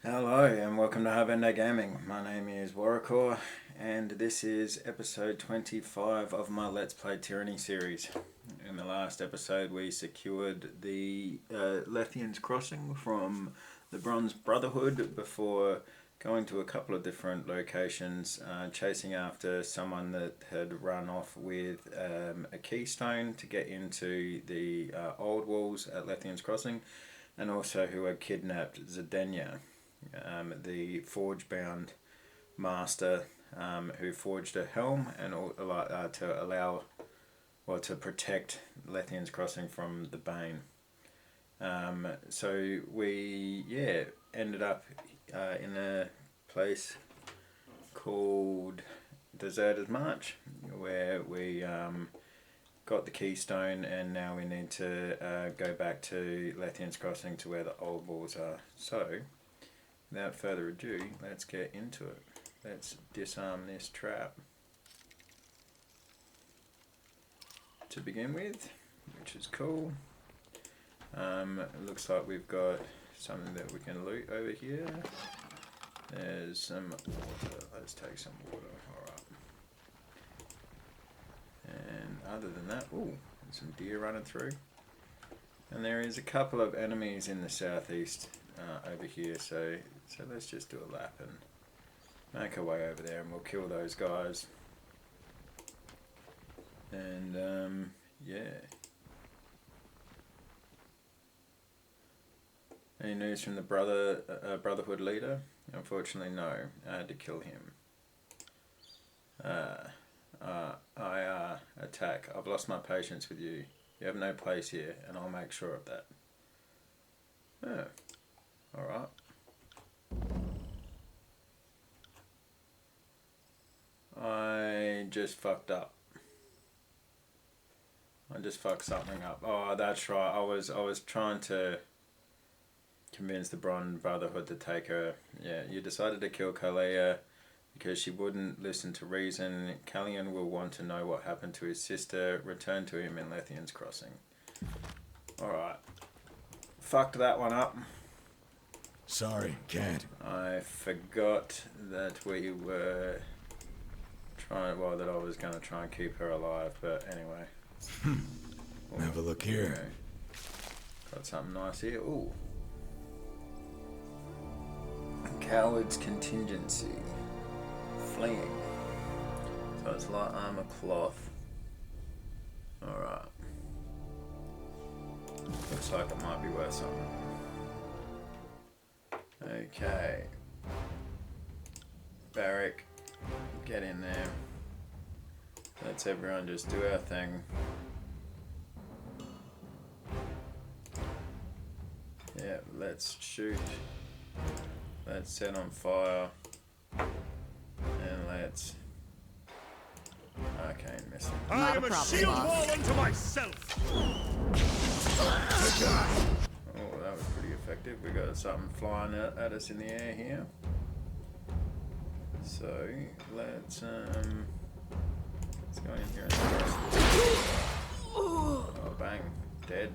Hello and welcome to Harbender Gaming. My name is Warrior and this is episode 25 of my Let's Play Tyranny series. In the last episode we secured the Lethian's crossing from the Bronze Brotherhood before going to a couple of different locations, chasing after someone that had run off with a keystone to get into the Oldwalls at Lethian's crossing, and also who had kidnapped Zedenya, the forge-bound master who forged a helm and to allow, well, to protect Lethian's crossing from the Bane. So we ended up in a place called Deserter's March, where we got the keystone, and now we need to go back to Lethian's crossing to where the Oldwalls are. So without further ado, let's get into it. Let's disarm this trap to begin with, which is cool. It looks like we've got something that we can loot over here. There's some water. Let's take some water. Alright. And other than that, ooh, there's some deer running through. And there is a couple of enemies in the southeast over here, so let's just do a lap and make our way over there, and we'll kill those guys. And yeah. Any news from the Brotherhood leader? Unfortunately, no. I had to kill him. Attack. I've lost my patience with you. You have no place here, and I'll make sure of that. Oh, alright. I just fucked up. I just fucked something up. Oh, that's right. I was trying to convince the Bronze Brotherhood to take her. Yeah, you decided to kill Kalea because she wouldn't listen to reason. Kallian will want to know what happened to his sister. Return to him in Lethian's crossing. Alright. Fucked that one up. Sorry, can't. I forgot that we were trying, well, that I was going to try and keep her alive, but anyway. Have a look here. Okay. Got something nice here. Ooh. Coward's contingency. Fleeing. So it's light armor cloth. Alright. Looks like it might be worth something. Okay. Barrack. Get in there. Let's everyone just do our thing. Yeah, let's shoot. Let's set on fire. And let's... arcane missile. I am a shield wall unto myself! Oh, that was pretty effective. We got something flying at us in the air here. So, let's go in here and oh, bang. Dead.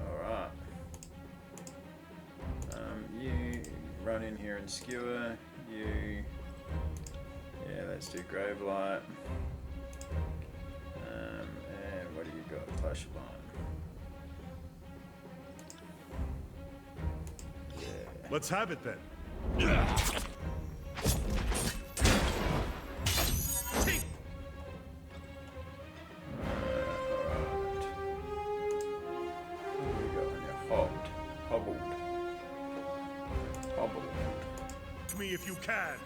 Alright. You run in here and skewer. You... yeah, let's do grave light. And what do you got? Clash of Iron. Yeah. Let's have it then. Me if you can.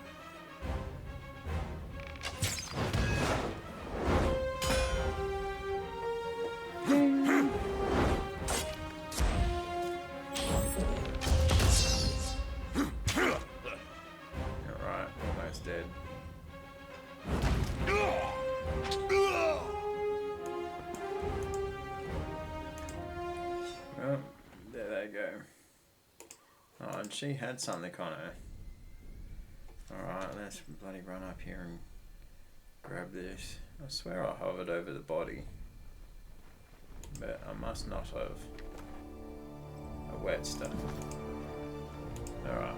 Alright, almost dead. Well, there they go. Oh, and she had something on her. Alright, let's bloody run up here and grab this. I swear I hovered over the body, but I must not have. A wet stuff. Alright.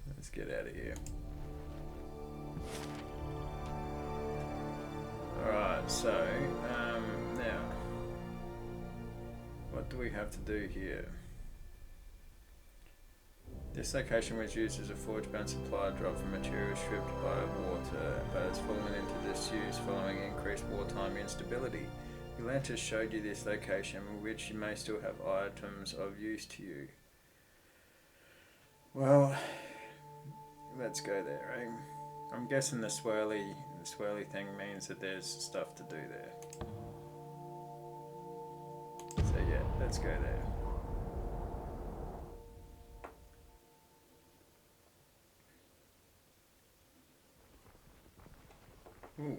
Let's get out of here. Alright, so, now, what do we have to do here? This location was used as a forge-bound supply drop for materials stripped by water, but has fallen into disuse following increased wartime instability. Atlantis showed you this location, which you may still have items of use to you. Well, let's go there, eh? I'm guessing the swirly thing means that there's stuff to do there. So yeah, let's go there. Ooh.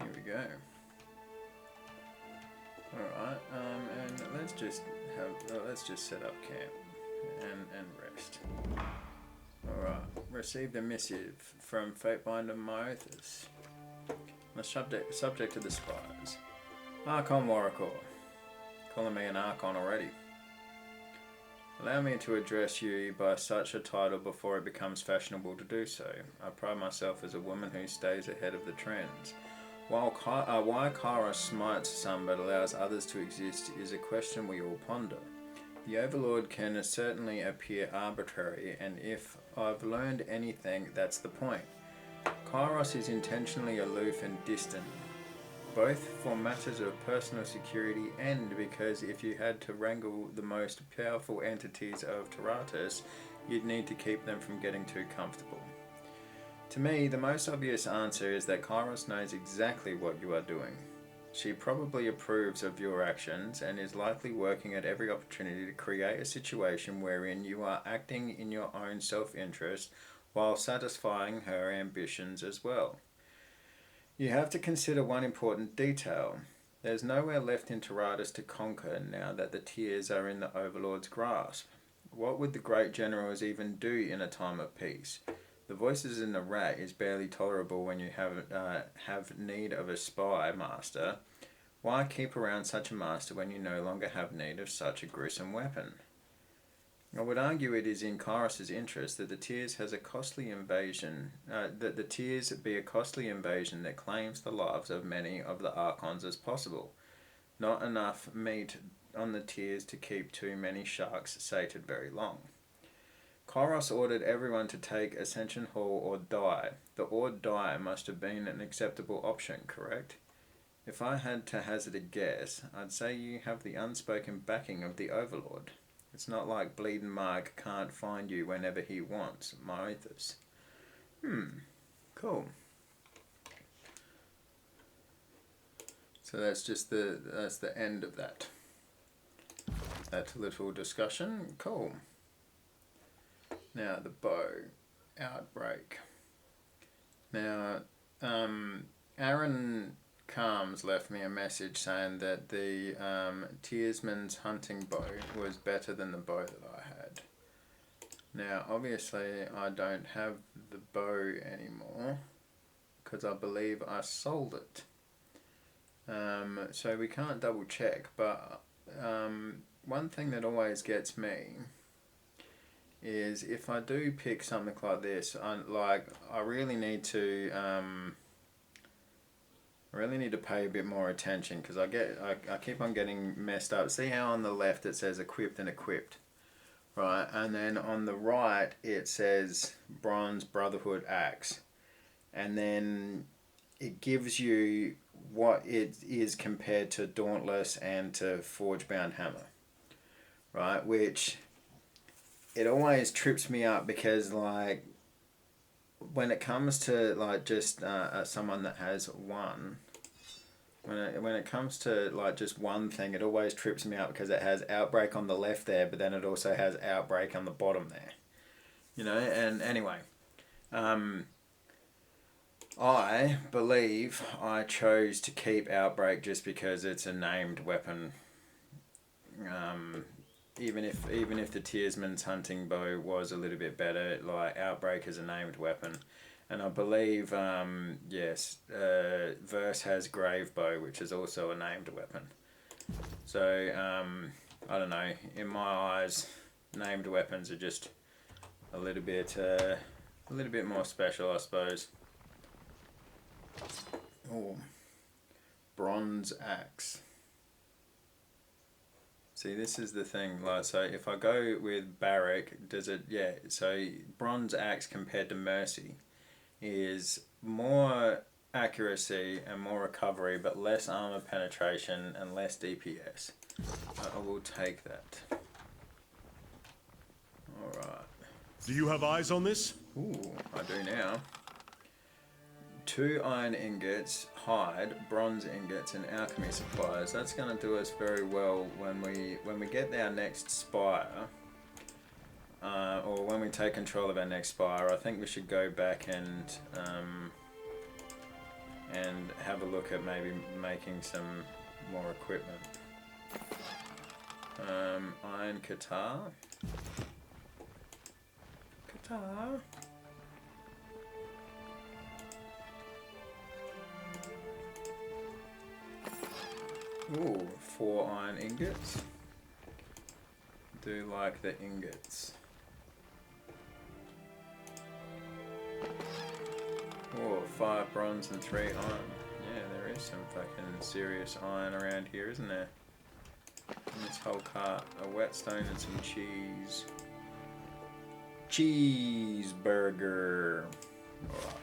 Here we go. Alright, and let's just set up camp and rest. Alright, received a missive from Fatebinder Myothus. The subject of the spies. Archon Warrior. Calling me an Archon already. Allow me to address you by such a title before it becomes fashionable to do so. I pride myself as a woman who stays ahead of the trends. Why Kairos smites some but allows others to exist is a question we all ponder. The Overlord can certainly appear arbitrary, and if I've learned anything, that's the point. Kairos is intentionally aloof and distant, both for matters of personal security and because if you had to wrangle the most powerful entities of Tyranny, you'd need to keep them from getting too comfortable. To me, the most obvious answer is that Kairos knows exactly what you are doing. She probably approves of your actions and is likely working at every opportunity to create a situation wherein you are acting in your own self-interest while satisfying her ambitions as well. You have to consider one important detail. There's nowhere left in Tyranny to conquer now that the Tears are in the Overlord's grasp. What would the great generals even do in a time of peace? The voices in the rat is barely tolerable when you have need of a spy master. Why keep around such a master when you no longer have need of such a gruesome weapon? I would argue it is in Kairos' interest that the Tears has a costly invasion. That the Tears be a costly invasion that claims the lives of many of the archons as possible. Not enough meat on the Tears to keep too many sharks sated very long. Kairos ordered everyone to take Ascension Hall or die. The or die must have been an acceptable option, correct? If I had to hazard a guess, I'd say you have the unspoken backing of the Overlord. It's not like Bleeding Mark can't find you whenever he wants, Myothus. Cool. So that's the end of that little discussion. Cool. Now the bow outbreak. Now, Aaron Calms left me a message saying that the Tearsman's hunting bow was better than the bow that I had. Now, obviously, I don't have the bow anymore because I believe I sold it. So we can't double check, but one thing that always gets me is if I do pick something like this, I really need to pay a bit more attention because I keep on getting messed up. See how on the left it says equipped and equipped, right? And then on the right it says Bronze Brotherhood Axe, and then it gives you what it is compared to Dauntless and to Forge-bound Hammer, right? Which it always trips me up because like when it comes to like just someone that has one, when it comes to like just one thing, it always trips me up because it has Outbreak on the left there, but then it also has Outbreak on the bottom there, you know. And anyway, I believe I chose to keep Outbreak just because it's a named weapon. Even if the Tearsman's hunting bow was a little bit better, like Outbreak is a named weapon, and I believe Verse has Grave Bow, which is also a named weapon. So, I don't know, in my eyes, named weapons are just a little bit more special, I suppose. Oh, bronze axe. See, this is the thing, like, so if I go with barrack, does it, yeah, so bronze axe compared to mercy is more accuracy and more recovery, but less armor penetration and less DPS. I will take that. Alright. Do you have eyes on this? Ooh, I do now. 2 iron ingots, hide, bronze ingots, and alchemy supplies. That's going to do us very well when we get our next spire, or when we take control of our next spire. I think we should go back and have a look at maybe making some more equipment. Iron Qatar. Qatar. Ooh, 4 iron ingots. Do like the ingots. Oh, 5 bronze and 3 iron. Yeah, there is some fucking serious iron around here, isn't there? In this whole cart, a whetstone and some cheese. Cheeseburger. Alright.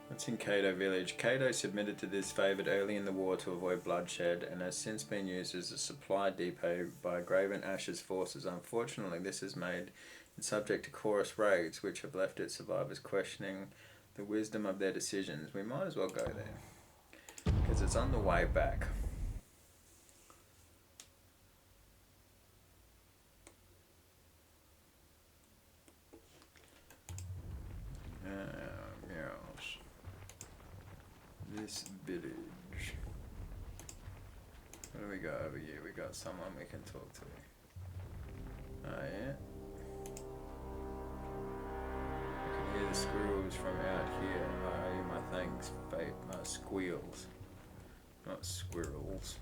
What's in Cato village? Cato submitted to this favoured early in the war to avoid bloodshed and has since been used as a supply depot by Graven Ash's forces. Unfortunately, this has made it subject to chorus raids, which have left its survivors questioning the wisdom of their decisions. We might as well go there, because it's on the way back. Yes. This village. What do we got over here? We got someone we can talk to. Oh yeah. I can hear the squirrels from out here. I hear my things, my squeals. Not squirrels.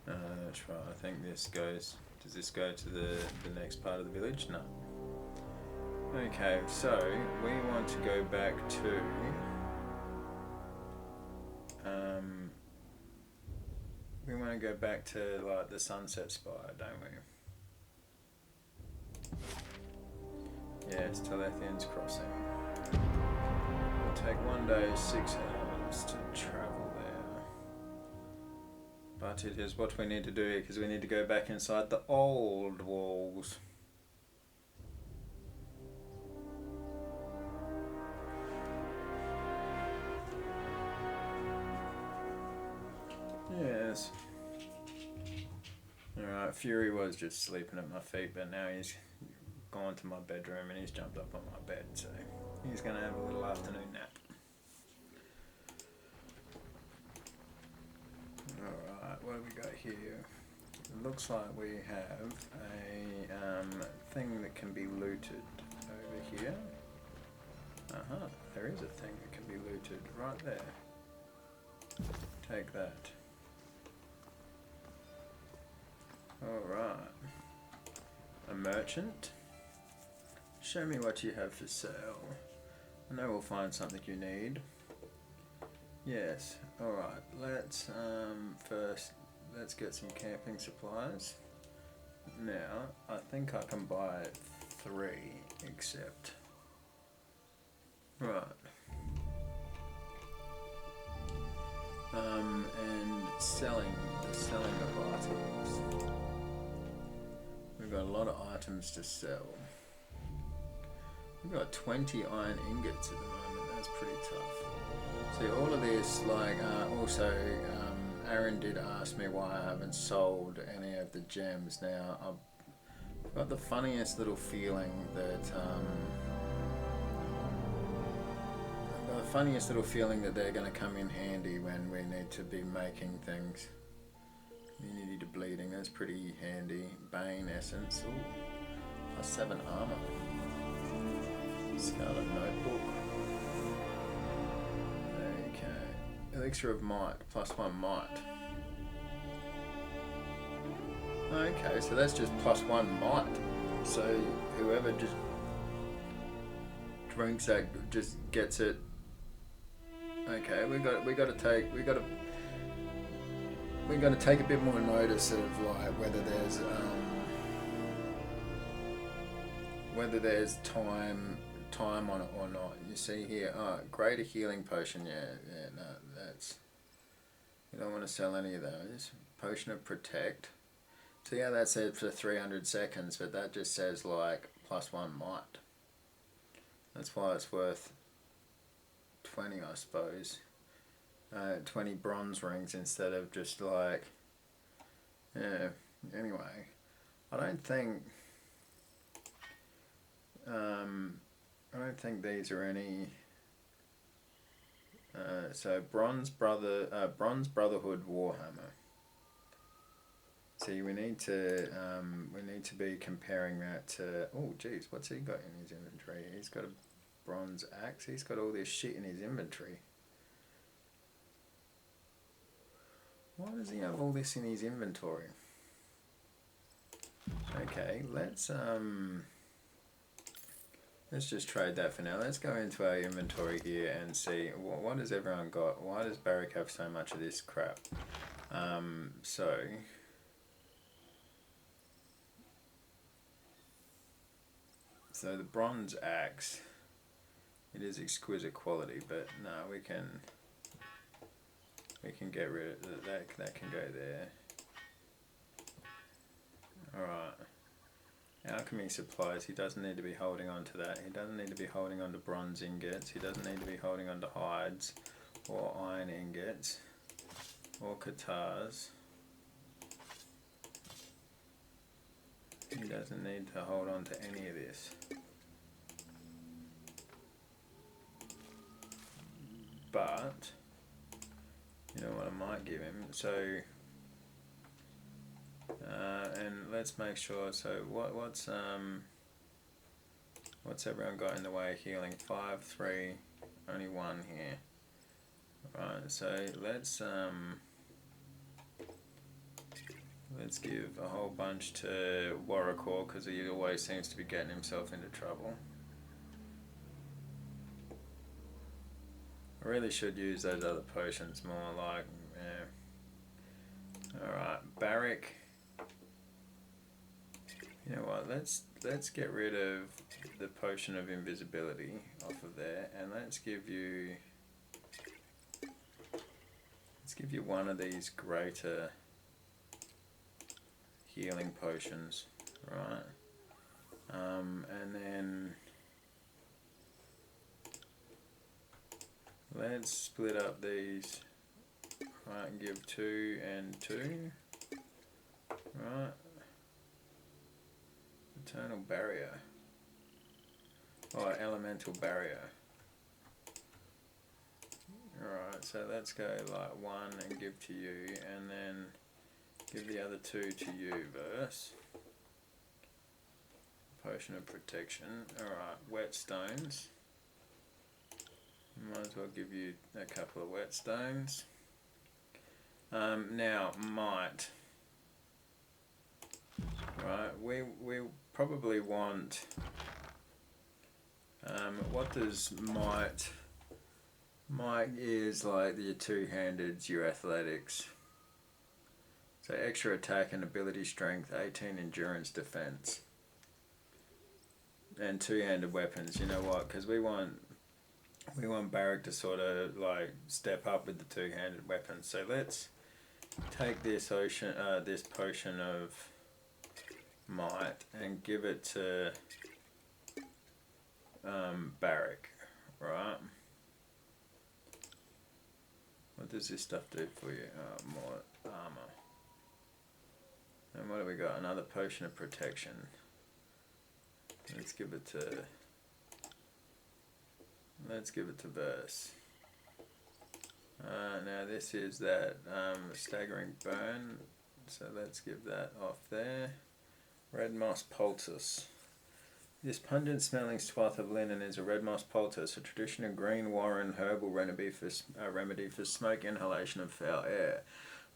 That's right. I think this goes. Does this go to the next part of the village? No. Okay, so we want to go back to we want to go back to like the Sunset Spire, don't we? Yes, to Lethian's Crossing. It'll take 1 day, 6 hours to travel there. But it is what we need to do because we need to go back inside the Oldwalls. Yes. Alright, Fury was just sleeping at my feet, but now he's gone to my bedroom and he's jumped up on my bed, so he's going to have a little afternoon nap. Alright, what have we got here? It looks like we have a thing that can be looted over here. There is a thing that can be looted right there. Take that. Alright. A merchant? Show me what you have for sale. I know we'll find something you need. Yes, alright. Let's first let's get some camping supplies. Now, I think I can buy 3 except right. And selling of items. We've got a lot of items to sell. We've got 20 iron ingots at the moment. That's pretty tough. See, all of this, like, also, Aaron did ask me why I haven't sold any of the gems. Now, I've got the funniest little feeling that, they're going to come in handy when we need to be making things. Immunity to bleeding, that's pretty handy. Bane essence, ooh, +7 armor. Scarlet notebook. Okay. Elixir of might, +1 might. Okay, so that's just +1 might. So whoever just drinks that just gets it. Okay, we got to take a bit more notice of like whether there's time on it or not. You see here, greater healing potion. Yeah, no, that's, you don't want to sell any of those. Potion of protect. So yeah, that said for 300 seconds, but that just says like +1 might. That's why it's worth 20, I suppose. 20 bronze rings instead of just like, yeah. Anyway, I don't think these are any. So Bronze Brotherhood Warhammer. See, we need to be comparing that to. Oh, geez, what's he got in his inventory? He's got a bronze axe. He's got all this shit in his inventory. Why does he have all this in his inventory? Okay, let's just trade that for now. Let's go into our inventory here and see what has everyone got. Why does Barrick have so much of this crap? So the bronze axe, it is exquisite quality, but no, we can get rid of that. That can go there. Alright. Alchemy supplies, he doesn't need to be holding on to that. He doesn't need to be holding on to bronze ingots. He doesn't need to be holding on to hides or iron ingots or katars. He doesn't need to hold on to any of this. But, you know what I might give him? So, and let's make sure, so what's everyone got in the way of healing? 5, 3, only 1 here. Right, so let's give a whole bunch to Warrior, because he always seems to be getting himself into trouble. I really should use those other potions more, like, yeah. Alright, Barrick. You know what, let's get rid of the potion of invisibility off of there, and let's give you one of these greater healing potions, right? And then let's split up these, right, and give 2 and 2, right? Eternal barrier. Oh, elemental barrier. Alright, so let's go like 1 and give to you, and then give the other 2 to you, verse. Potion of protection. Alright, whetstones. Might as well give you a couple of whetstones. Now, might. Right, we probably want. What does might? Might is like your two-handed, your athletics. So extra attack and ability strength, 18 endurance defense. And two-handed weapons, you know what? Because we want Barrick to sort of like step up with the two-handed weapons. So let's take this potion of might and give it to Barrick, right? What does this stuff do for you? More armor. And what do we got? Another potion of protection. Let's give it to Verse. Now this is that staggering burn, so let's give that off there. Red moss poultice. This pungent smelling swath of linen is a red moss poultice, a traditional green warren herbal remedy for smoke inhalation of foul air.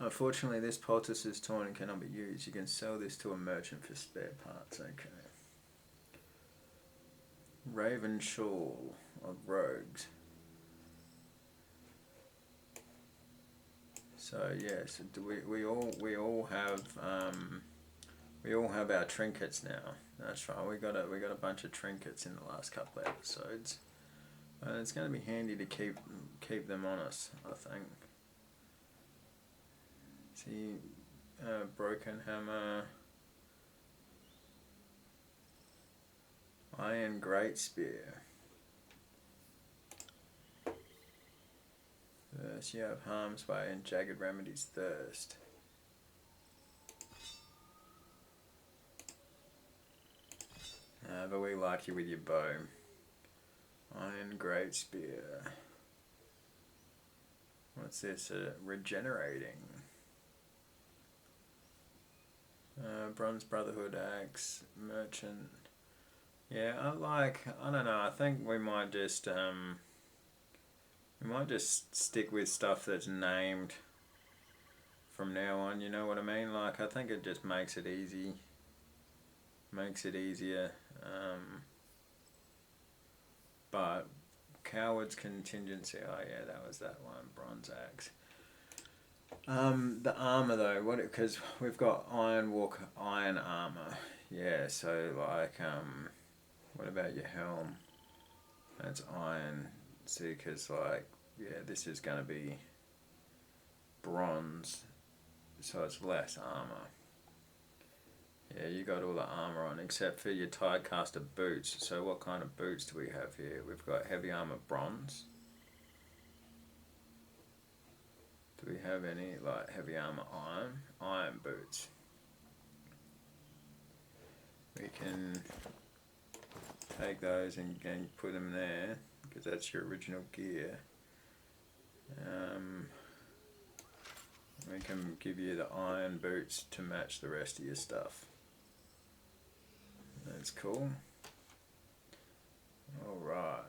Unfortunately, this poultice is torn and cannot be used. You can sell this to a merchant for spare parts. Okay. Raven Shawl of Rogues. So yes, we all have our trinkets now. That's right. We got a bunch of trinkets in the last couple of episodes. It's going to be handy to keep them on us, I think. See, broken hammer, iron great spear. You have harm's way and jagged remedies thirst. But we like you with your bow. Iron great spear. What's this? Regenerating. Bronze Brotherhood axe, merchant. Yeah, I don't know. I think we might just stick with stuff that's named from now on. You know what I mean? Like, I think it just makes it easy. Makes it easier. But Coward's Contingency. Oh yeah, that was that one. Bronze axe. The armor though, because we've got iron armor. Yeah, so like, what about your helm? That's iron. See, because like, yeah, this is going to be bronze, so it's less armor. Yeah, you got all the armor on, except for your Tidecaster boots. So what kind of boots do we have here? We've got heavy armor bronze. Do we have any like heavy armor iron? Iron boots. We can take those and put them there, because that's your original gear. We can give you the iron boots to match the rest of your stuff. That's cool. Alright.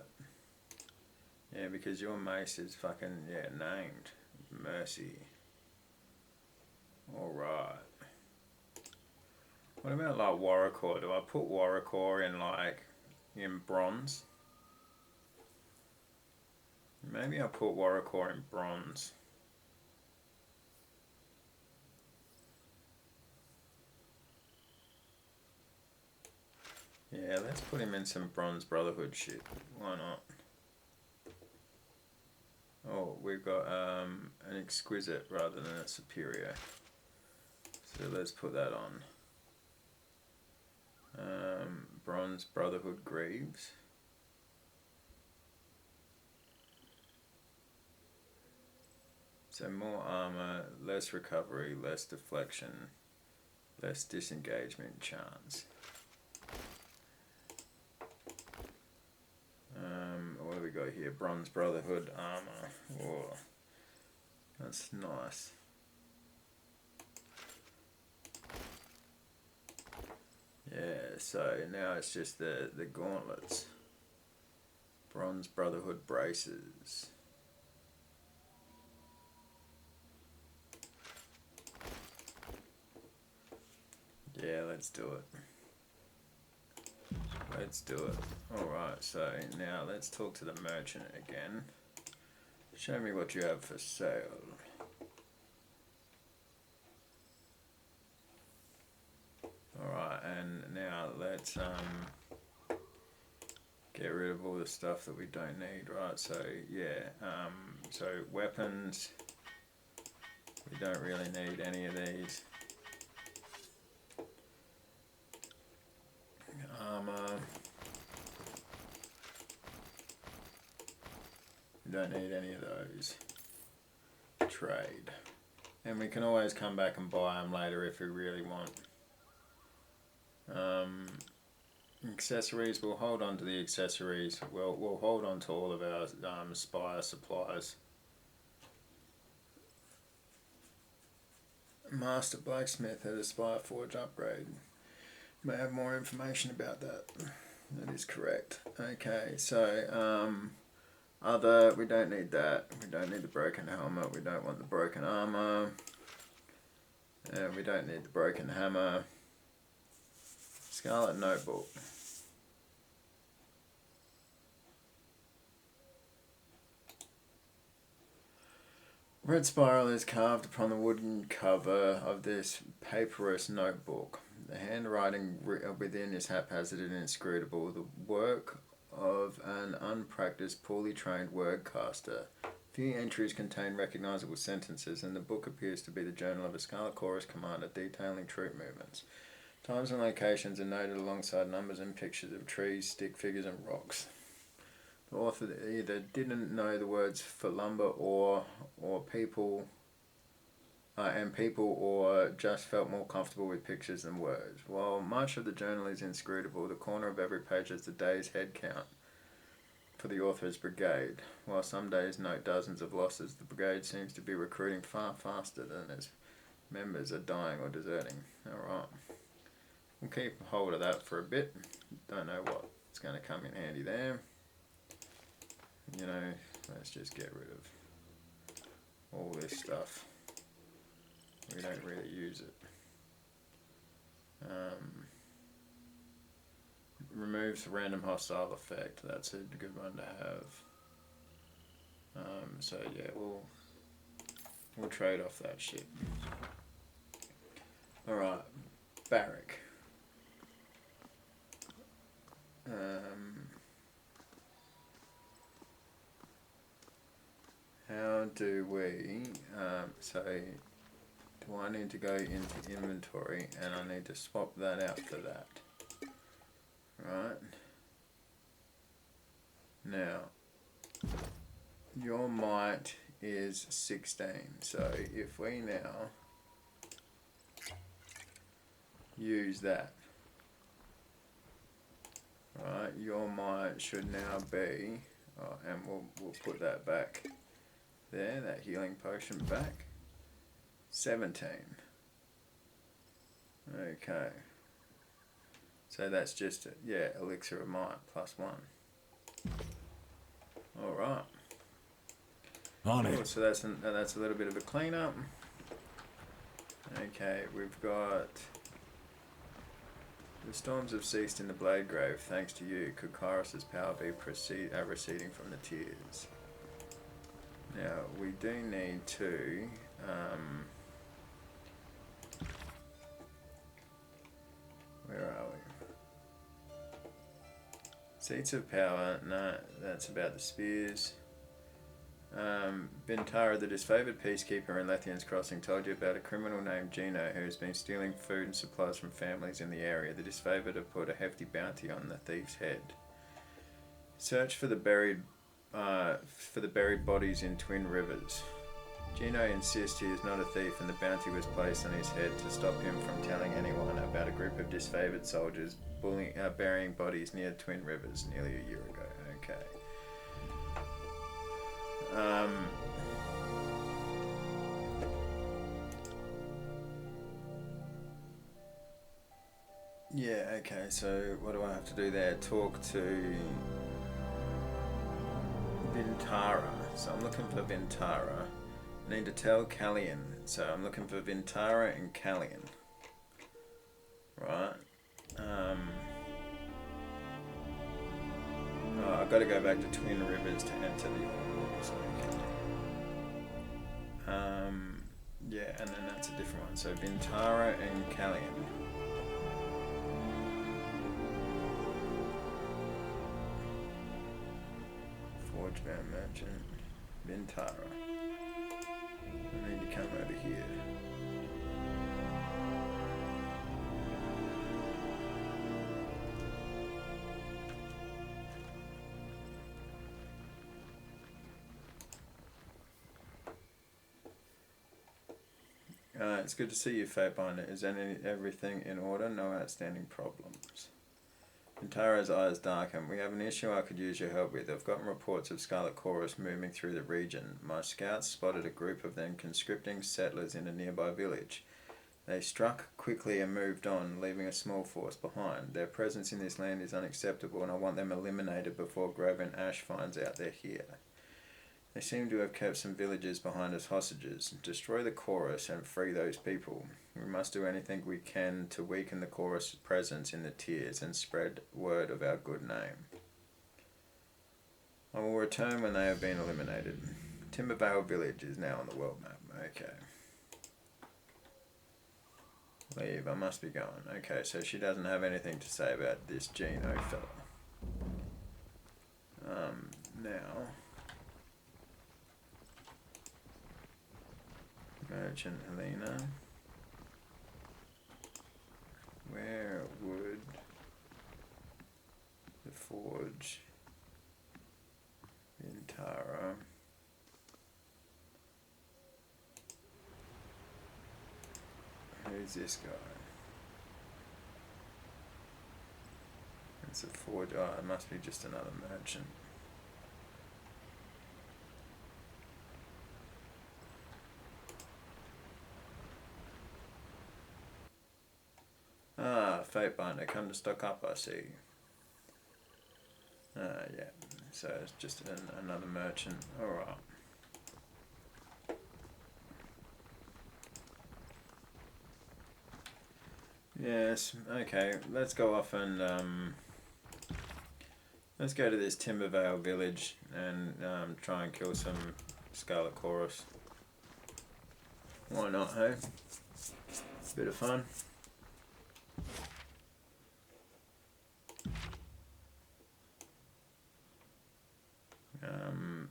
Yeah, because your mace is fucking, yeah, named. Mercy. Alright. What about like Warrior? Do I put Warrior in like, in bronze? Maybe I'll put Warrior in bronze. Yeah, let's put him in some Bronze Brotherhood shit. Why not? Oh, we've got an Exquisite rather than a Superior. So let's put that on. Bronze Brotherhood Greaves. So more armor, less recovery, less deflection, less disengagement chance. What do we got here? Bronze Brotherhood armor. Whoa, that's nice. Yeah, so now it's just the gauntlets. Bronze Brotherhood braces. Yeah, let's do it. Let's do it. Alright, so now let's talk to the merchant again. Show me what you have for sale. Alright, and now let's get rid of all the stuff that we don't need, right? So yeah, so weapons, we don't really need any of these. Armor, we don't need any of those. Trade, and we can always come back and buy them later if we really want. Accessories, we'll hold on to the accessories. We'll hold on to all of our spire supplies. Master Blacksmith at a Spire Forge upgrade. May have more information about that. That is correct. Okay, so other, we don't need that. We don't need the broken helmet. We don't want the broken armor. We don't need the broken hammer. Scarlet notebook. Red spiral is carved upon the wooden cover of this papyrus notebook. The handwriting within is haphazard and inscrutable, the work of an unpracticed, poorly trained wordcaster. Few entries contain recognizable sentences, and the book appears to be the journal of a Scarlet Chorus commander detailing troop movements. Times and locations are noted alongside numbers and pictures of trees, stick figures, and rocks. The author either didn't know the words for lumber or people or just felt more comfortable with pictures than words. While much of the journal is inscrutable, the corner of every page has the day's head count for the author's brigade. While some days note dozens of losses, the brigade seems to be recruiting far faster than its members are dying or deserting. Alright. We'll keep hold of that for a bit. Don't know what's going to come in handy there. You know, let's just get rid of all this stuff. We don't really use it. Removes random hostile effect. That's a good one to have. So yeah, we'll trade off that shit. All right, barrack. How do we, do I need to go into inventory and I need to swap that out for that, right? Now, your might is 16, so if we now use that, right, your might should now be, and we'll put that back there, that healing potion back. 17. Okay. So that's just, elixir of might plus 1. Alright. On Cool, it. so that's a little bit of a cleanup. Okay, we've got... The storms have ceased in the Blade Grave, thanks to you. Could Kyros's power be receding from the tears? Now, we do need to... where are we? Seats of Power, no, that's about the spears. Bintara, the disfavored peacekeeper in Lethian's Crossing, told you about a criminal named Gino who has been stealing food and supplies from families in the area. The disfavored have put a hefty bounty on the thief's head. Search for the buried bodies in Twin Rivers. Gino insists he is not a thief and the bounty was placed on his head to stop him from telling anyone about a group of disfavored soldiers burying bodies near Twin Rivers nearly a year ago. Okay. Yeah, okay, so what do I have to do there? Talk to Bintara. So I'm looking for Bintara. I need to tell Callian. So I'm looking for Bintara and Callian. Right. I've got to go back to Twin Rivers to enter the Oldwalls. Okay. Yeah, and then that's a different one. So Bintara and Callian. Forge-bound merchant. Bintara. I need to come over here. It's good to see you, Fatebinder. Is everything in order? No outstanding problems. Bintara's eyes darken. We have an issue I could use your help with. I've gotten reports of Scarlet Chorus moving through the region. My scouts spotted a group of them conscripting settlers in a nearby village. They struck quickly and moved on, leaving a small force behind. Their presence in this land is unacceptable and I want them eliminated before Graven Ash finds out they're here. They seem to have kept some villagers behind as hostages. Destroy the chorus and free those people. We must do anything we can to weaken the chorus' presence in the tiers and spread word of our good name. I will return when they have been eliminated. Timbervale village is now on the world map. Okay. Leave, I must be going. Okay, so she doesn't have anything to say about this Gino fella. Now... Merchant Helena. Where would the forge in Tara? Who's this guy? It's a forge. Oh, it must be just another merchant. Ah, Fate Binder, come to stock up, I see. Yeah, so it's just another merchant. Alright. Yes, okay, let's go off and, let's go to this Timbervale village and try and kill some Scarlet Chorus. Why not, hey? Bit of fun.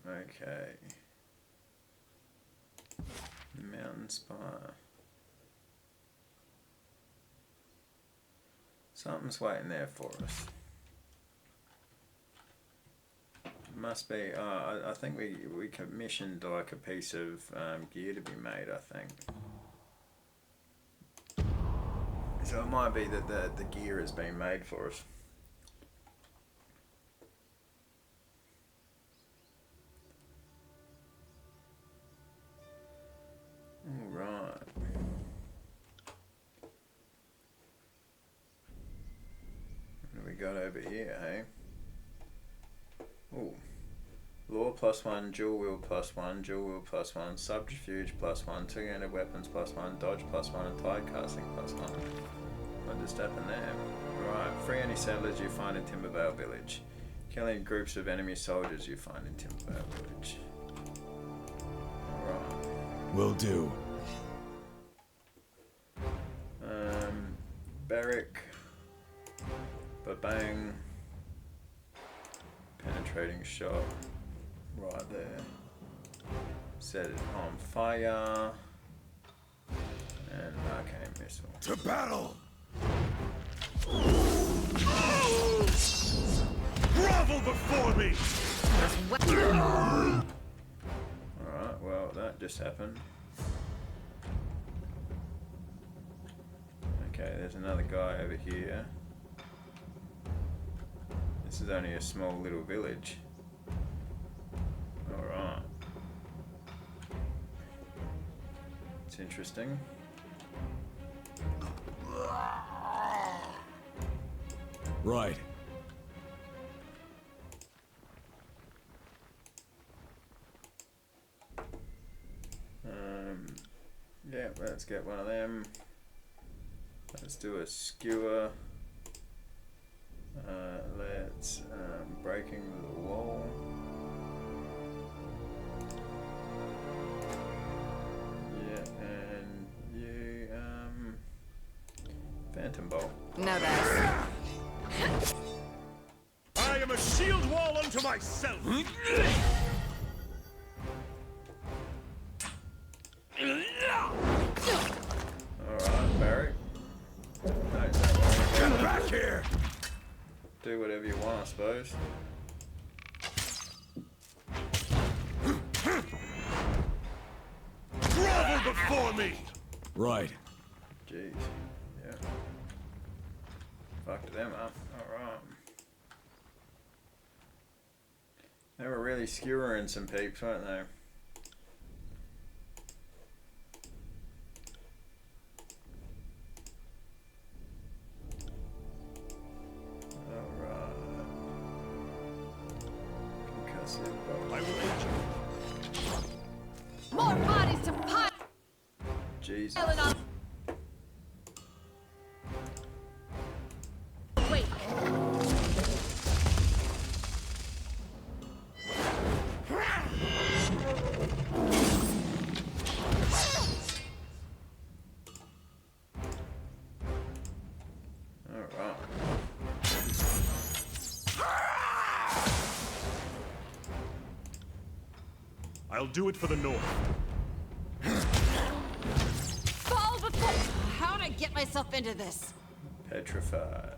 Okay. Mountain Spire. Something's waiting there for us. Must be, I think we commissioned like a piece of gear to be made, I think. So it might be that the gear has been made for us. Alright. What do we got over here, hey? Ooh. Law +1, dual wield +1, dual wield +1, subterfuge +1, two-handed weapons +1, dodge +1, and tide casting +1. What just happened there? Right, free any settlers you find in Timbervale village. Kill any groups of enemy soldiers you find in Timbervale village. Alright. Will do. Barrack. Ba-bang. Penetrating shot. Right there. Set it on fire. And arcane missile. To battle! Grovel before me! Alright, well that just happened. Okay, there's another guy over here. This is only a small little village. Alright. It's interesting. Right. Yeah, let's get one of them. Let's do a skewer. Let's breaking the wall. Yeah, and you Phantom Bolt. No thanks. I am a shield wall unto myself! Alright, Barry. No, don't worry. Get back here! Do whatever you want, I suppose. Grovel before me! Right. Jeez. Yeah. Fucked them up. Alright. They were really skewering some peeps, weren't they? Alright. Concussive bolt. I will hit you. Jesus. Wait. Alright. I'll do it for the North. Fall before. How'd I get myself into this? Petrified.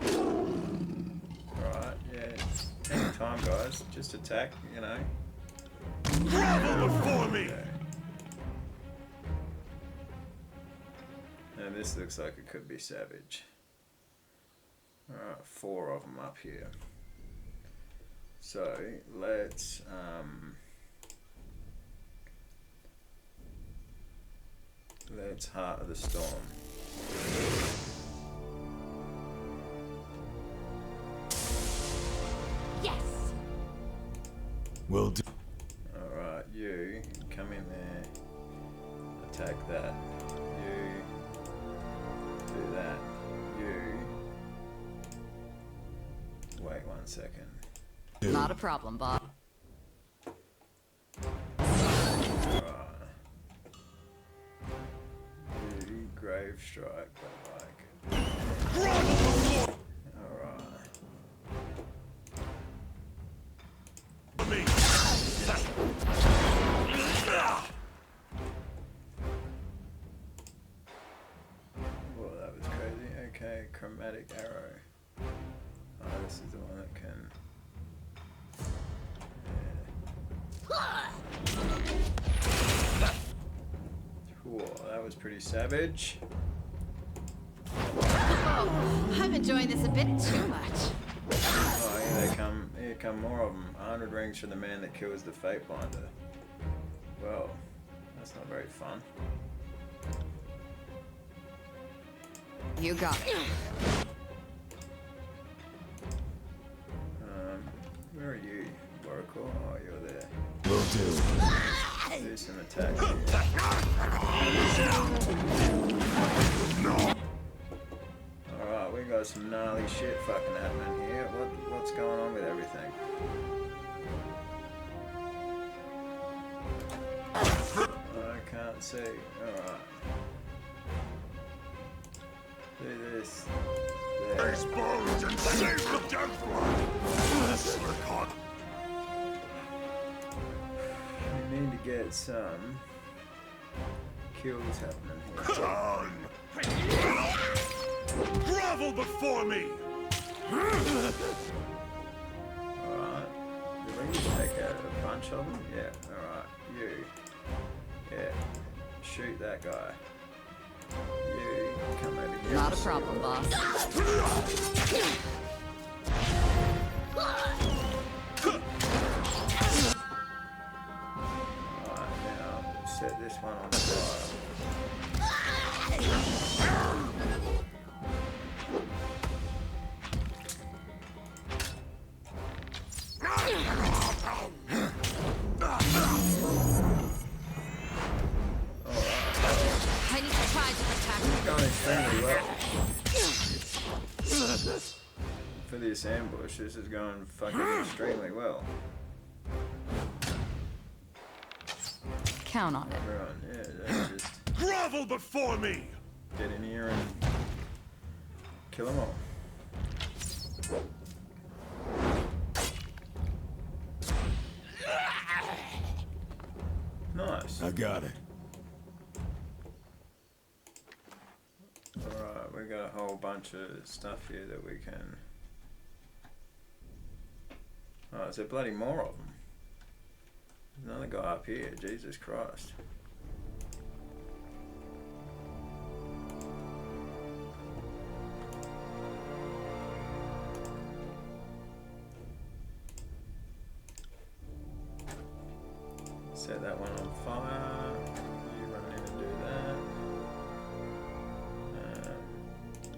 Right, yeah. Take time, guys. Just attack, you know. Grovel before me! Okay. Now this looks like it could be savage. Alright, 4 of them up here. So let's Heart of the Storm. Yes. Will do. Alright, you come in there, attack that. You do that. You wait 1 second. Not a problem, Bob. Alright. You grave strike, but like. Alright. Me. Whoa, that was crazy. Okay, chromatic arrow. Oh, this is the one that can. Whoa, that was pretty savage. Oh, I'm enjoying this a bit too much. Oh, here they come. Here come more of them. 100 rings for the man that kills the Fate Binder. Well, that's not very fun. You got it. Where are you, Oracle? Oh, you're there. Will do. Do some attacks. Alright, we got some gnarly shit fucking happening here. What's going on with everything? I can't see. Alright. Do this. There. Face bones and save the death blood! Wrestler caught. We need to get some kills happening here. Done! Grovel before me! Alright. Did we just take out a bunch of them? Yeah, alright. You. Yeah. Shoot that guy. You come over here. Not a problem, boss. Alright, now set this one on fire. I need to try to attack. Going extremely well. For this ambush, this is going fucking extremely well. Count on it. Everyone, yeah, let's just Grovel before me! get in here and kill them all. Nice. I got it. Alright, we got a whole bunch of stuff here that we can. Oh, is there bloody more of them? There's another guy up here, Jesus Christ. Set that one on fire. You run in and do that.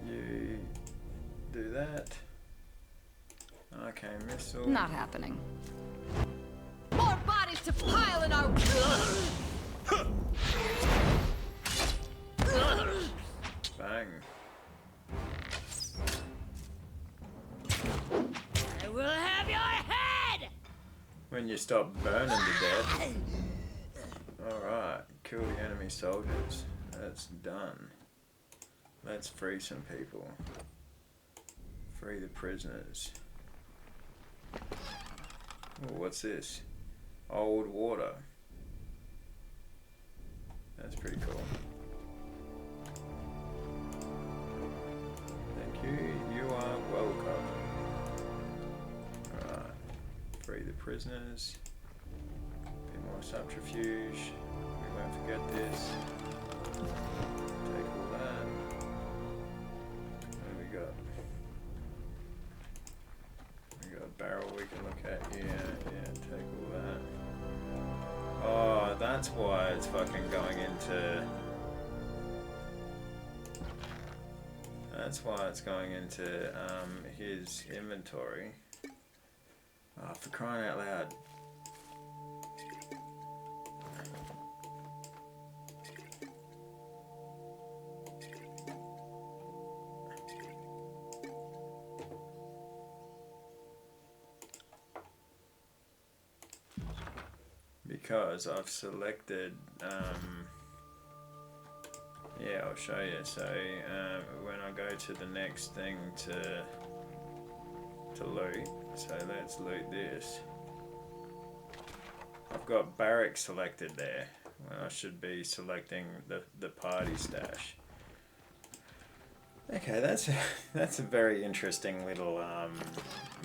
You do that. Okay, missile. Not happening. More bodies to pile in our. when you stop burning to death. Alright, kill the enemy soldiers. That's done. Let's free some people. Free the prisoners. Ooh, what's this? Old water. That's pretty cool. Thank you. You are welcome. Alright. Free the prisoners. Bit more subterfuge. We won't forget this. Take all that. What do we got? We got a barrel we can look at. Yeah, take all that. Oh, that's why it's fucking going into... That's why it's going into his inventory. Oh, for crying out loud. Because I've selected, yeah, I'll show you. So when I go to the next thing to loot, so let's loot this. I've got barracks selected there. Well, I should be selecting the party stash. Okay, that's a very interesting little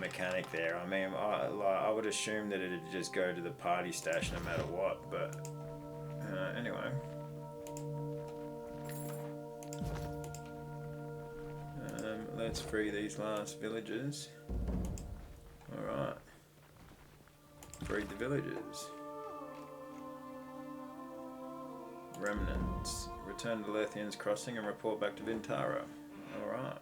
mechanic there. I mean, I would assume that it'd just go to the party stash no matter what, but anyway. Let's free these last villagers. Alright. Freed the villagers. Remnants. Return to Lethian's crossing and report back to Vintara. Alright.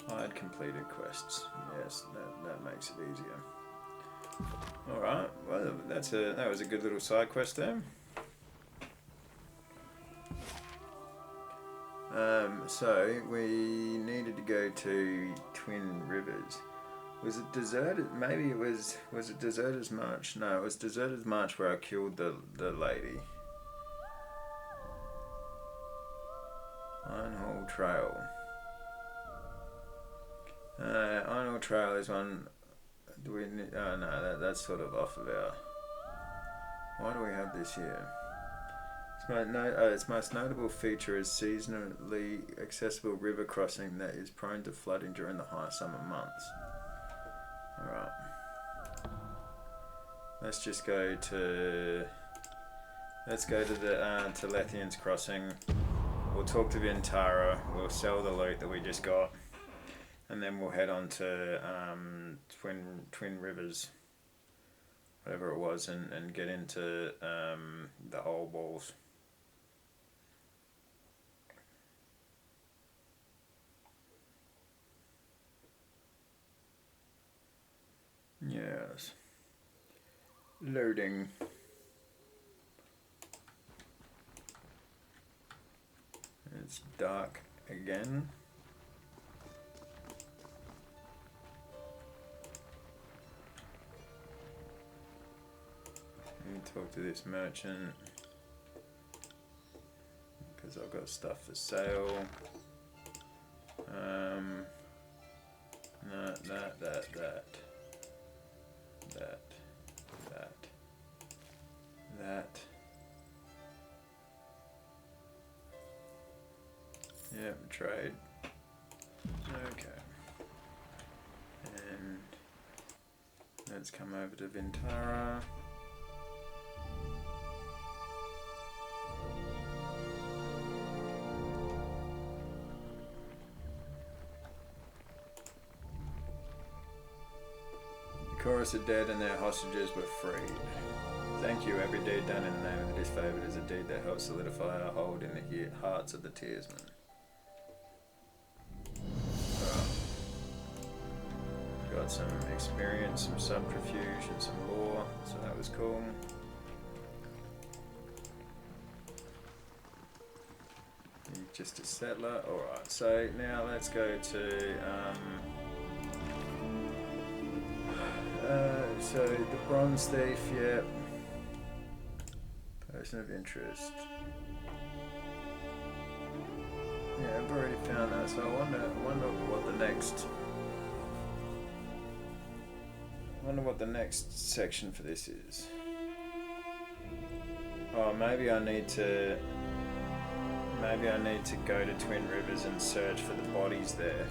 Hide completed quests. Yes, that makes it easier. Alright, well that was a good little side quest there. So we needed to go to Twin Rivers. Was it deserted? Maybe it was it Deserter's March? No, it was Deserter's March where I killed the lady. Ironhall Trail. Ironhall Trail is one. Do we? Oh no, that's sort of off of our. Why do we have this here? Its most notable feature is seasonally accessible river crossing that is prone to flooding during the high summer months. Alright. Let's just go to... Let's go to the to Lethian's crossing. We'll talk to Vintara. We'll sell the loot that we just got. And then we'll head on to Twin Rivers. Whatever it was. And get into the Oldwalls. Yes. Loading. It's dark again. Let me talk to this merchant because I've got stuff for sale. No, that. Yep, trade. Okay. And let's come over to Vintara. The chorus are dead and their hostages were freed. Thank you. Every deed done in the name of the disfavored is a deed that helps solidify our hold in the hearts of the tearsmen. Got some experience, some subterfuge, and some lore, so that was cool. Just a settler. Alright, so now let's go to So the bronze thief, yeah. Person of interest. Yeah, I've already found that, so I wonder what the next. I wonder what the next section for this is. Oh, maybe I need to go to Twin Rivers and search for the bodies there.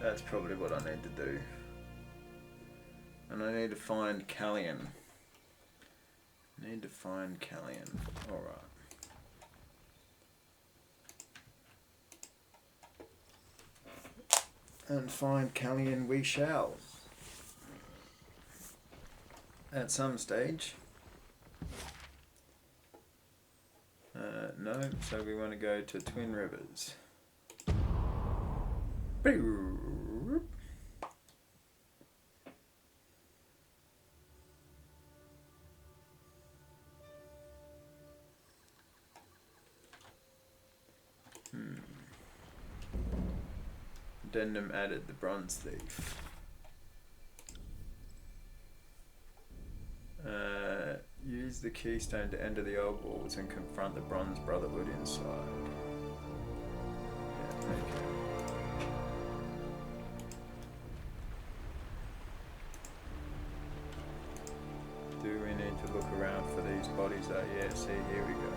That's probably what I need to do. And I need to find Callian. Alright. And find Callian we shall. At some stage. No, so we want to go to Twin Rivers. Addendum added, the bronze thief. Use the keystone to enter the Oldwalls and confront the Bronze Brotherhood inside. Yeah, okay. Do we need to look around for these bodies though? Yeah, see, here we go.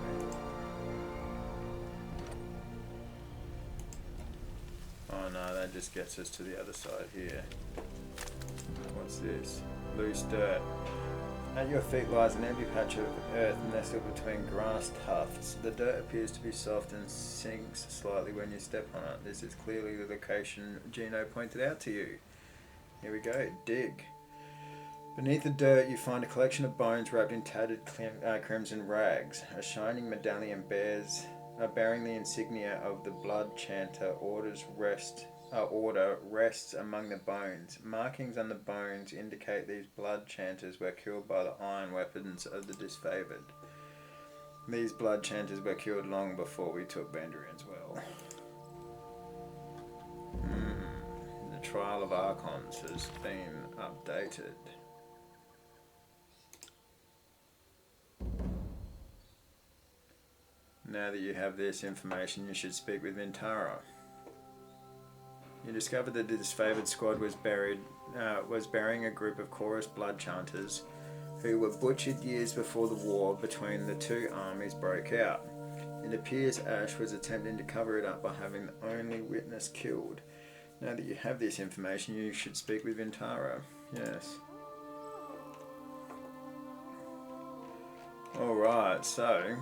Oh no, that just gets us to the other side here. What's this? Loose dirt. At your feet lies an empty patch of earth nestled between grass tufts. The dirt appears to be soft and sinks slightly when you step on it. This is clearly the location Gino pointed out to you. Here we go, dig. Beneath the dirt you find a collection of bones wrapped in tattered crimson rags. A shining medallion bearing the insignia of the blood chanter order rests among the bones. Markings on the bones indicate these blood chanters were killed by the iron weapons of the disfavored. These blood chanters were killed long before we took Vendrian's well. The trial of archons has been updated. Now that you have this information, you should speak with Vintara. You discovered that the disfavored squad was burying a group of Chorus blood chanters who were butchered years before the war between the two armies broke out. It appears Ash was attempting to cover it up by having the only witness killed. Now that you have this information, you should speak with Vintara. Yes. Alright, so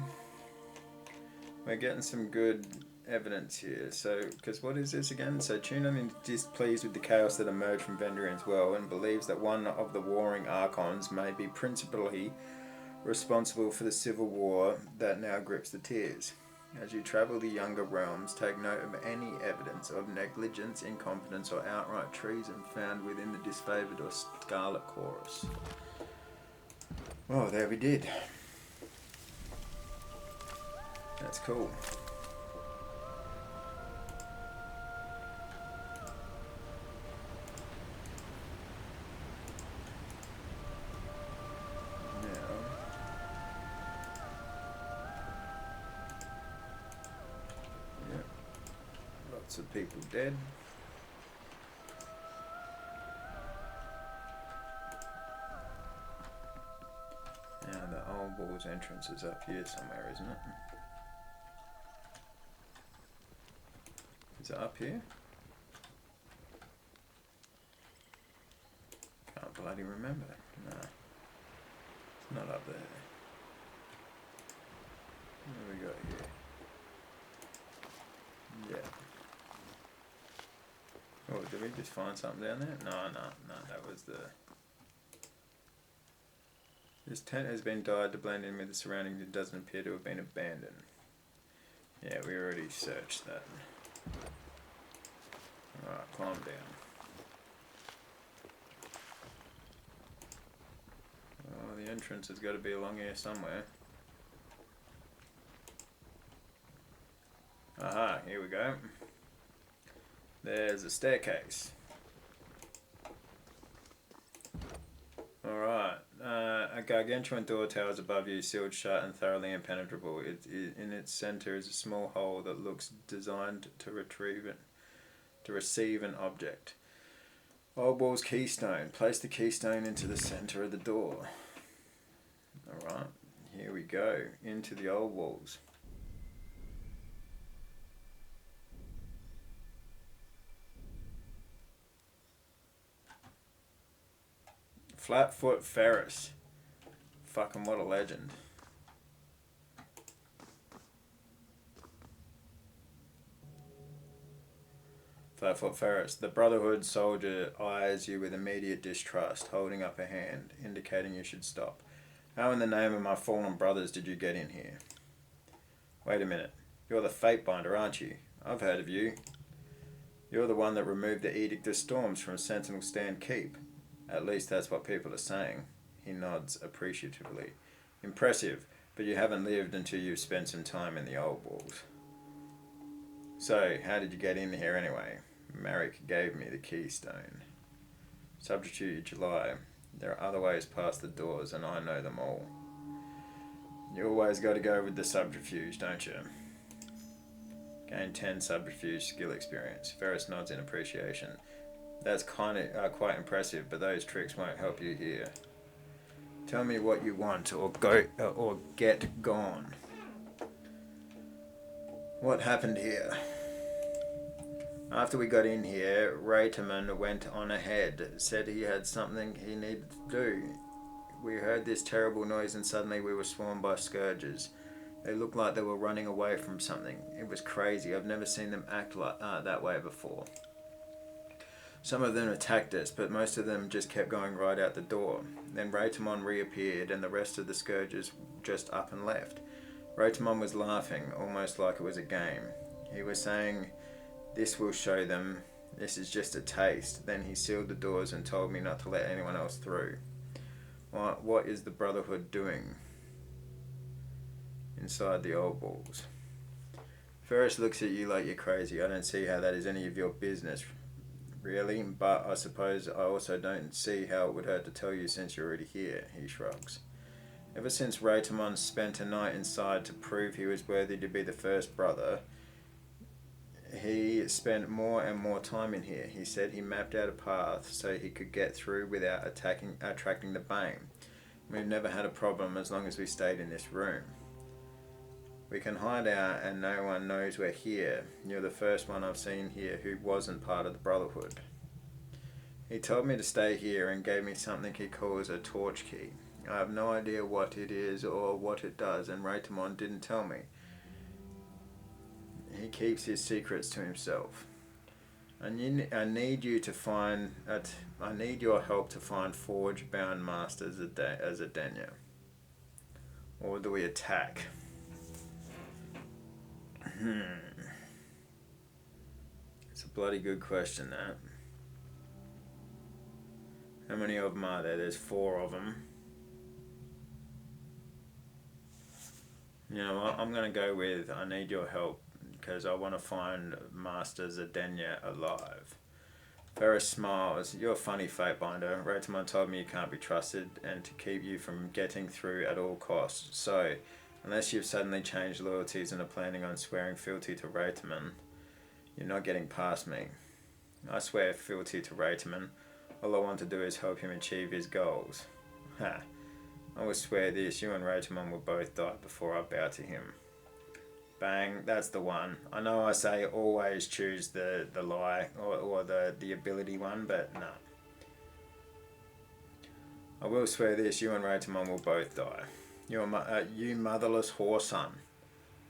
we're getting some good evidence here. So, because what is this again? So, Tunon is displeased with the chaos that emerged from Vendrian's well and believes that one of the warring archons may be principally responsible for the civil war that now grips the Tears. As you travel the younger realms, take note of any evidence of negligence, incompetence, or outright treason found within the disfavored or Scarlet Chorus. Well, there we did. That's cool. Lots of people dead. Now the Oldwalls entrance is up here somewhere, isn't it? Is it up here? Can't bloody remember. No. It's not up there. What have we got here? Yeah. Oh, did we just find something down there? No, that was the... This tent has been dyed to blend in with the surroundings. It doesn't appear to have been abandoned. Yeah, we already searched that. Alright, climb down. Oh, the entrance has got to be along here somewhere. Aha, here we go. There's a staircase. Alright. A gargantuan door towers above you, sealed shut and thoroughly impenetrable. In its center is a small hole that looks designed to receive an object. Oldwalls keystone. Place the keystone into the center of the door. Alright, here we go. Into the Oldwalls. Flatfoot Ferris. Fucking what a legend. Flatfoot Ferris. The Brotherhood soldier eyes you with immediate distrust, holding up a hand, indicating you should stop. How in the name of my fallen brothers did you get in here? Wait a minute. You're the Fatebinder, aren't you? I've heard of you. You're the one that removed the Edict of Storms from Sentinel Stand Keep. At least that's what people are saying. He nods appreciatively. Impressive, but you haven't lived until you've spent some time in the Oldwalls. So, how did you get in here anyway? Marek gave me the keystone. Subterfuge lie. There are other ways past the doors, and I know them all. You always got to go with the subterfuge, don't you? Gain 10 subterfuge skill experience. Ferris nods in appreciation. That's quite impressive, but those tricks won't help you here. Tell me what you want, or get gone. What happened here? After we got in here, Reitiman went on ahead, said he had something he needed to do. We heard this terrible noise and suddenly we were swarmed by scourges. They looked like they were running away from something. It was crazy. I've never seen them act like that way before. Some of them attacked us, but most of them just kept going right out the door. Then Reitamon reappeared and the rest of the scourges just up and left. Reitamon was laughing, almost like it was a game. He was saying, "This will show them. This is just a taste." Then he sealed the doors and told me not to let anyone else through. What is the Brotherhood doing inside the Oldwalls? Ferris looks at you like you're crazy. I don't see how that is any of your business, really, but I suppose I also don't see how it would hurt to tell you since you're already here, he shrugs. Ever since Reitamon spent a night inside to prove he was worthy to be the first brother, he spent more and more time in here. He said he mapped out a path so he could get through without attracting the Bane. We've never had a problem as long as we stayed in this room. We can hide out and no one knows we're here. You're the first one I've seen here who wasn't part of the Brotherhood. He told me to stay here and gave me something he calls a torch key. I have no idea what it is or what it does, and Reitamon didn't tell me. He keeps his secrets to himself. I need your help to find forge-bound masters as a Denya. Or do we attack? It's a bloody good question, that. How many of them are there? There's 4 of them. You know what? I'm going to go with I need your help because I want to find Master Zedenya alive. Ferris smiles. You're a funny Fatebinder. Reitamon told me you can't be trusted and to keep you from getting through at all costs. So, unless you've suddenly changed loyalties and are planning on swearing fealty to Reitamon, you're not getting past me. I swear fealty to Reitamon. All I want to do is help him achieve his goals. Ha! I will swear this, you and Reitamon will both die before I bow to him. Bang, that's the one. I know I say always choose the lie or the ability one, but no. I will swear this, you and Reitamon will both die. You motherless whoreson.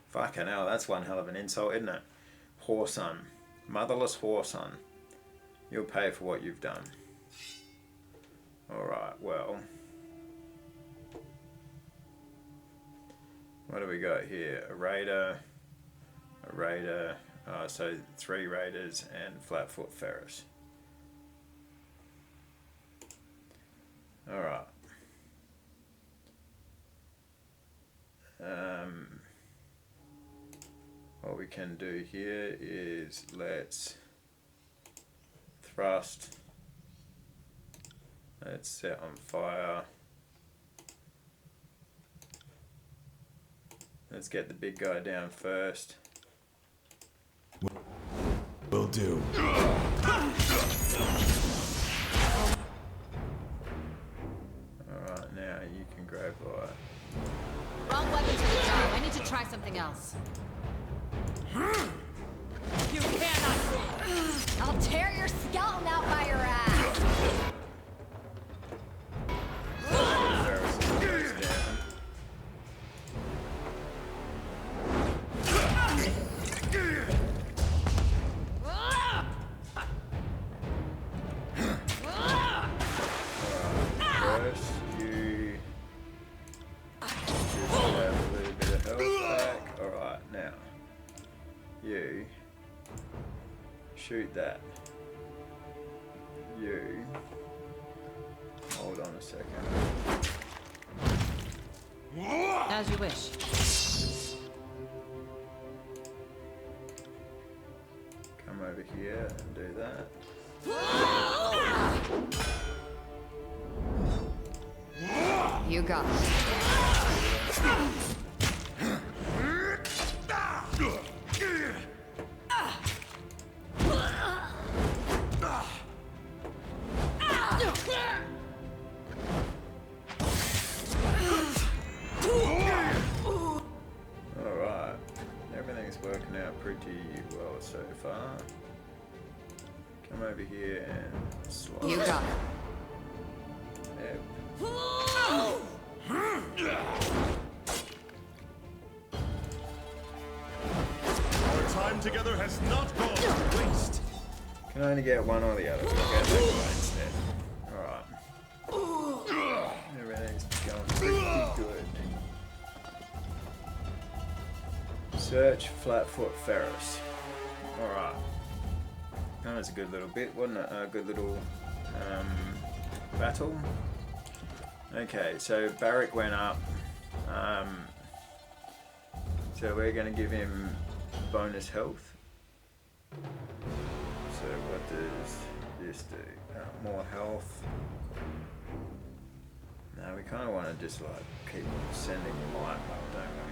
Fucking hell, that's one hell of an insult, isn't it? Whoreson. Motherless whoreson. You'll pay for what you've done. Alright, well. What do we got here? A raider, so 3 raiders and Flatfoot Ferris. Alright. What we can do here is let's thrust Let's set on fire. Let's get the big guy down first. Will do. Alright, now you can grab light. Wrong weapon for the job. I need to try something else. You cannot see. I'll tear your skeleton out by your ass. Ferris goes down. First, you just have a little bit of health back. Alright, now you shoot that. You hold on a second. As you wish. Come over here and do that. You got it. Alright, everything's working out pretty well so far. Come over here and slide. You got it. Yep. Our time together has not gone to waste. Can only get one or the other. We'll get that guy instead. Alright. Everything's going pretty good. Search Flatfoot Ferris. Alright. That was a good little bit, wasn't it? A good little battle. Okay, so Barrack went up. So we're going to give him bonus health. So what does this do? More health. Now we kind of want to just like keep sending light up, don't we?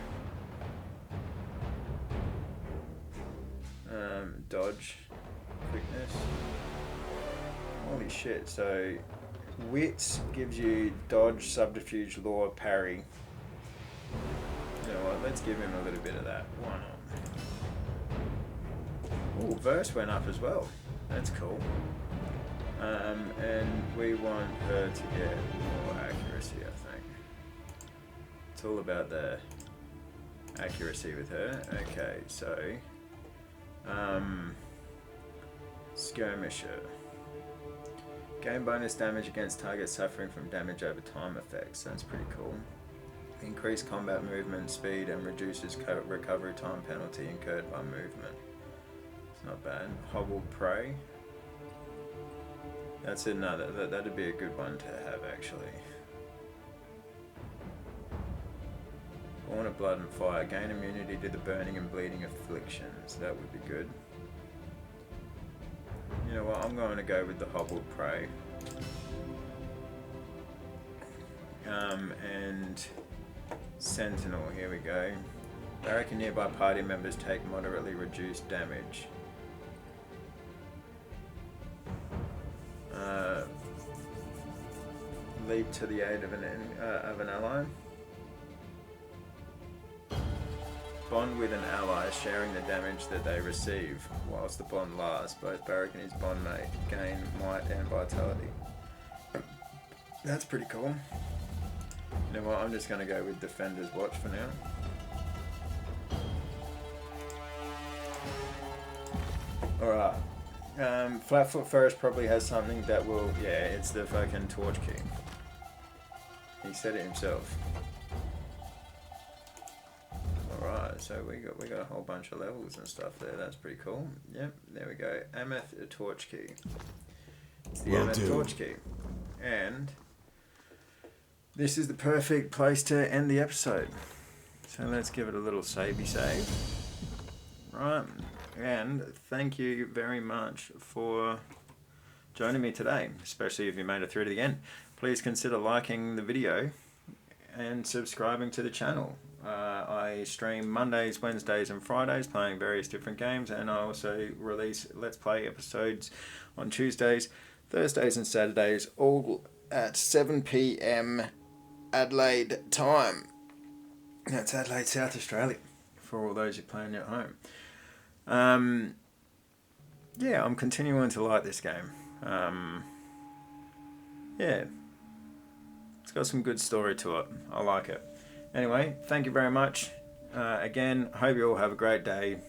Dodge, quickness. Holy shit! So wits gives you dodge, subterfuge, lure, parry. You know what? Let's give him a little bit of that. Why not? Oh, verse went up as well. That's cool. And we want her to get more accuracy, I think. It's all about the accuracy with her. Okay, so skirmisher. Gain bonus damage against targets suffering from damage over time effects. That's pretty cool. Increase combat movement speed and reduces recovery time penalty incurred by movement. It's not bad. Hobbled prey. That's another. That'd be a good one to have actually. Born of blood and fire. Gain immunity to the burning and bleeding afflictions. That would be good. You know what? I'm going to go with the hobbled prey. And sentinel. Here we go. Barrack and nearby party members take moderately reduced damage. Leap to the aid of an ally. Bond with an ally, sharing the damage that they receive. Whilst the bond lasts, both Barrack and his bondmate gain might and vitality. That's pretty cool. You know what? I'm just going to go with Defender's Watch for now. Alright. Flatfoot Ferris probably has something that will... Yeah, it's the fucking torch key. He said it himself. Alright, so we got a whole bunch of levels and stuff there. That's pretty cool. Yep, there we go. Ameth torch key. It's the Ameth torch key. And this is the perfect place to end the episode. So let's give it a little savey save. Right. And thank you very much for joining me today, especially if you made it through to the end. Please consider liking the video and subscribing to the channel. I stream Mondays, Wednesdays and Fridays playing various different games, and I also release Let's Play episodes on Tuesdays, Thursdays and Saturdays, all at 7 p.m. Adelaide time. That's Adelaide, South Australia, for all those who are playing at home. Yeah, I'm continuing to like this game. Yeah, it's got some good story to it. I like it. Anyway, thank you very much. Again, hope you all have a great day.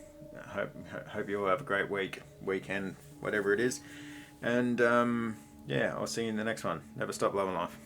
Hope you all have a great weekend, whatever it is. And yeah, I'll see you in the next one. Never stop loving life.